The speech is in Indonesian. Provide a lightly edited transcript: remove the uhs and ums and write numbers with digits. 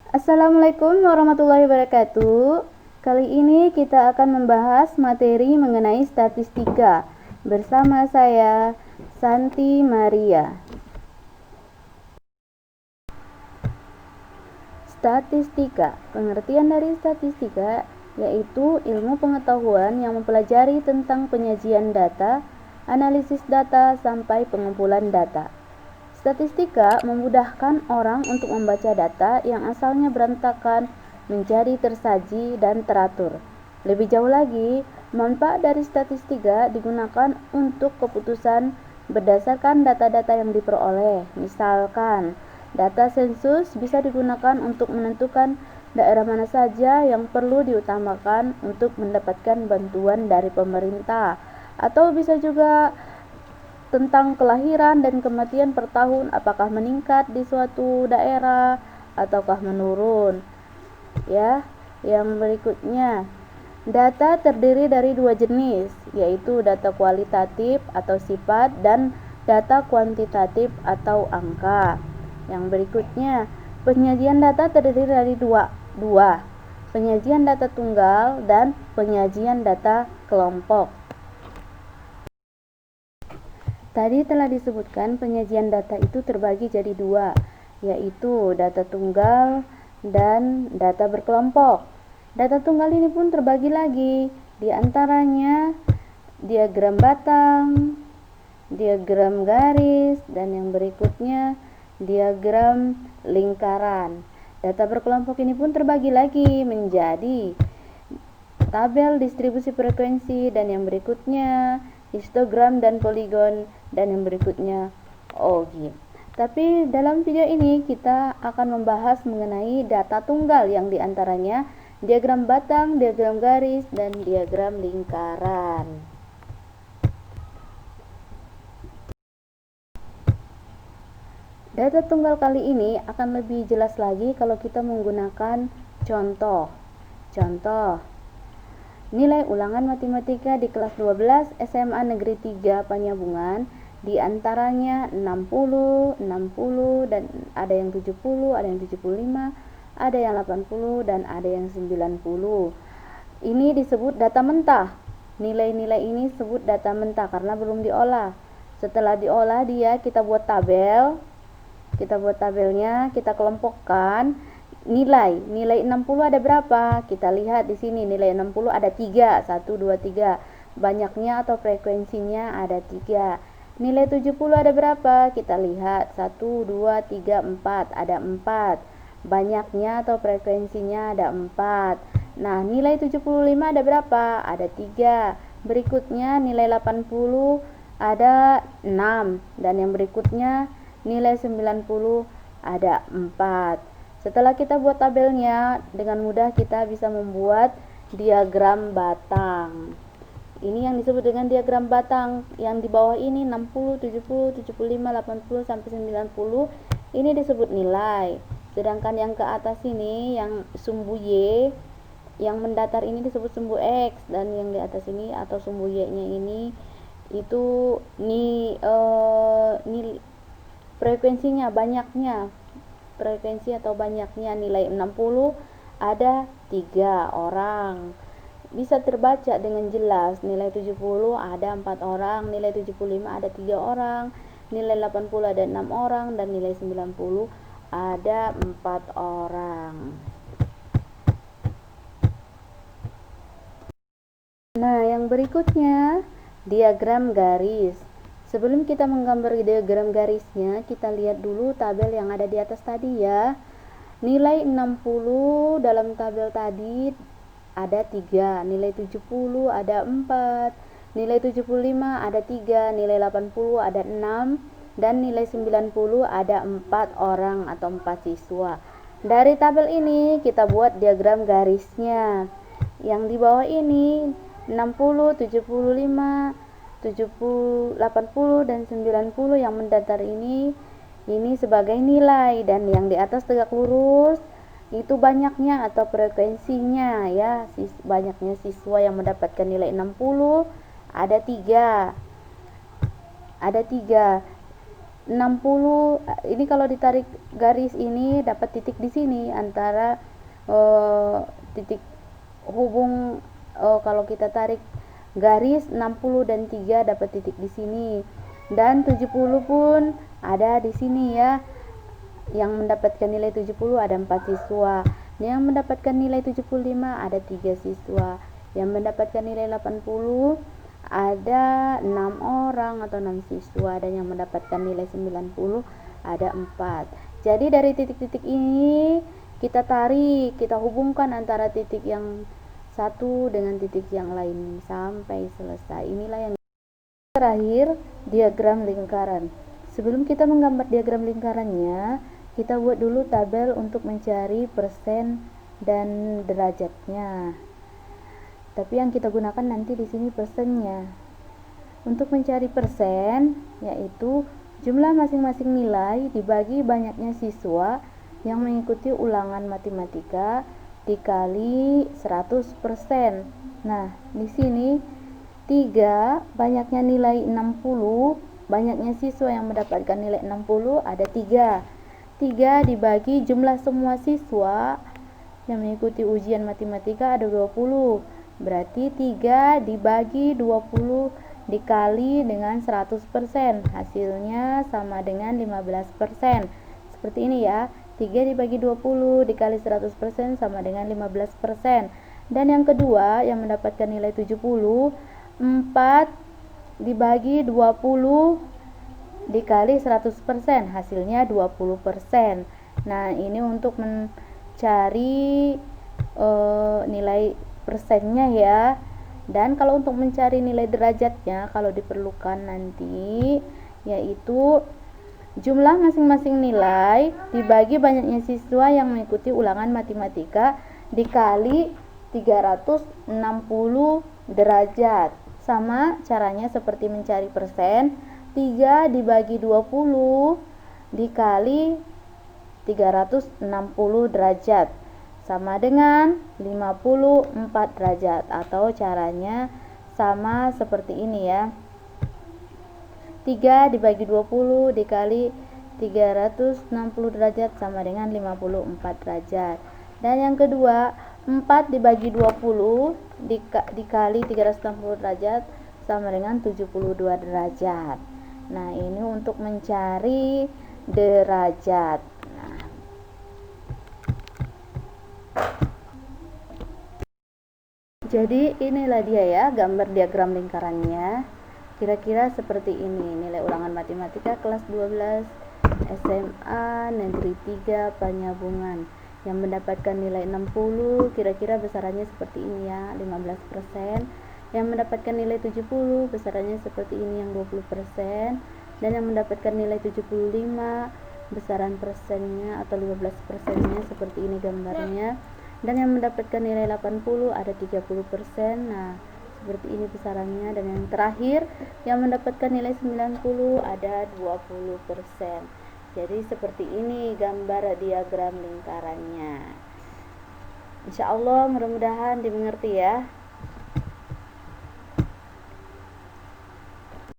Assalamualaikum warahmatullahi wabarakatuh. Kali ini kita akan membahas materi mengenai statistika bersama saya, Santi Maria. Statistika, pengertian dari statistika yaitu ilmu pengetahuan yang mempelajari tentang penyajian data, analisis data, sampai pengumpulan data. Statistika memudahkan orang untuk membaca data yang asalnya berantakan menjadi tersaji dan teratur. Lebih jauh lagi, manfaat dari statistika digunakan untuk keputusan berdasarkan data-data yang diperoleh. Misalkan, data sensus bisa digunakan untuk menentukan daerah mana saja yang perlu diutamakan untuk mendapatkan bantuan dari pemerintah, atau bisa juga tentang kelahiran dan kematian per tahun, apakah meningkat di suatu daerah ataukah menurun. Ya, yang berikutnya, data terdiri dari dua jenis, yaitu data kualitatif atau sifat dan data kuantitatif atau angka. Yang berikutnya, penyajian data terdiri dari dua, penyajian data tunggal dan penyajian data kelompok. Tadi telah disebutkan penyajian data itu terbagi jadi dua, yaitu data tunggal dan data berkelompok. Data tunggal ini pun terbagi lagi, di antaranya diagram batang, diagram garis, dan yang berikutnya diagram lingkaran. Data berkelompok ini pun terbagi lagi menjadi tabel distribusi frekuensi, dan yang berikutnya histogram dan poligon, dan yang berikutnya ogi. Tapi dalam video ini kita akan membahas mengenai data tunggal yang diantaranya diagram batang, diagram garis, dan diagram lingkaran. Data tunggal kali ini akan lebih jelas lagi kalau kita menggunakan contoh. Nilai ulangan matematika di kelas 12 SMA Negeri 3 Panyabungan di antaranya 60, 60, dan ada yang 70, ada yang 75, ada yang 80, dan ada yang 90. Ini disebut data mentah. Nilai-nilai ini disebut data mentah karena belum diolah. Setelah diolah kita buat tabelnya, kita kelompokkan nilai 60 ada berapa? Kita lihat di sini nilai 60 ada 3, 1 2 3. Banyaknya atau frekuensinya ada 3. Nilai 70 ada berapa? Kita lihat 1 2 3 4, ada 4. Banyaknya atau frekuensinya ada 4. Nah, nilai 75 ada berapa? Ada 3. Berikutnya nilai 80 ada 6, dan yang berikutnya nilai 90 ada 4. Setelah kita buat tabelnya, dengan mudah kita bisa membuat diagram batang. Ini yang disebut dengan diagram batang. Yang di bawah ini 60, 70, 75, 80 sampai 90, ini disebut nilai. Sedangkan yang ke atas ini yang sumbu Y, yang mendatar ini disebut sumbu X, dan yang di atas ini atau sumbu Y-nya ini itu frekuensinya, banyaknya, frekuensi atau banyaknya. Nilai 60 ada 3 orang, bisa terbaca dengan jelas. Nilai 70 ada 4 orang, nilai 75 ada 3 orang, nilai 80 ada 6 orang, dan nilai 90 ada 4 orang. Nah, yang berikutnya diagram garis. Sebelum kita menggambar diagram garisnya, kita lihat dulu tabel yang ada di atas tadi ya. Nilai 60 dalam tabel tadi ada 3, nilai 70 ada 4, nilai 75 ada 3, nilai 80 ada 6, dan nilai 90 ada 4 orang atau 4 siswa. Dari tabel ini kita buat diagram garisnya. Yang di bawah ini 60, 75, 70, 80, dan 90 yang mendatar ini sebagai nilai, dan yang di atas tegak lurus itu banyaknya atau frekuensinya ya. Banyaknya siswa yang mendapatkan nilai 60 ada 3. 60 ini kalau ditarik garis ini dapat titik di sini antara titik hubung kalau kita tarik garis 60 dan 3 dapat titik di sini, dan 70 pun ada di sini ya. Yang mendapatkan nilai 70 ada 4 siswa, yang mendapatkan nilai 75 ada 3 siswa, yang mendapatkan nilai 80 ada 6 orang atau 6 siswa, dan yang mendapatkan nilai 90 ada 4. Jadi dari titik-titik ini kita tarik, kita hubungkan antara titik yang satu dengan titik yang lain sampai selesai. Inilah yang terakhir, diagram lingkaran. Sebelum kita menggambar diagram lingkarannya, kita buat dulu tabel untuk mencari persen dan derajatnya. Tapi yang kita gunakan nanti di sini persennya. Untuk mencari persen, yaitu jumlah masing-masing nilai dibagi banyaknya siswa yang mengikuti ulangan matematika dikali 100%. Nah, di sini 3 banyaknya nilai 60, banyaknya siswa yang mendapatkan nilai 60 ada 3. 3 dibagi jumlah semua siswa yang mengikuti ujian matematika ada 20. Berarti 3 dibagi 20 dikali dengan 100%. Hasilnya sama dengan 15%. Seperti ini ya. 3 dibagi 20 dikali 100% sama dengan 15%. Dan yang kedua yang mendapatkan nilai 70, 4 dibagi 20 dikali 100%, hasilnya 20%. Nah, ini untuk mencari nilai persennya ya. Dan kalau untuk mencari nilai derajatnya, kalau diperlukan nanti, yaitu jumlah masing-masing nilai dibagi banyaknya siswa yang mengikuti ulangan matematika dikali 360 derajat. Sama caranya seperti mencari persen, 3 dibagi 20 dikali 360 derajat sama dengan 54 derajat, atau caranya sama seperti ini ya. 3 dibagi 20 dikali 360 derajat sama dengan 54 derajat. Dan yang kedua, 4 dibagi 20 dikali 360 derajat sama dengan 72 derajat. Nah, ini untuk mencari derajat. Nah, jadi inilah dia ya gambar diagram lingkarannya. Kira-kira seperti ini. Nilai ulangan matematika kelas 12 SMA Negeri 3 Penyambungan. Yang mendapatkan nilai 60 kira-kira besarannya seperti ini ya, 15%. Yang mendapatkan nilai 70 besarannya seperti ini yang 20%. Dan yang mendapatkan nilai 75 besaran persennya atau 15%-nya seperti ini gambarnya. Dan yang mendapatkan nilai 80 ada 30%. Nah, seperti ini besarannya. Dan yang terakhir yang mendapatkan nilai 90 ada 20%. Jadi seperti ini gambar diagram lingkarannya. Insya Allah mudah-mudahan dimengerti ya.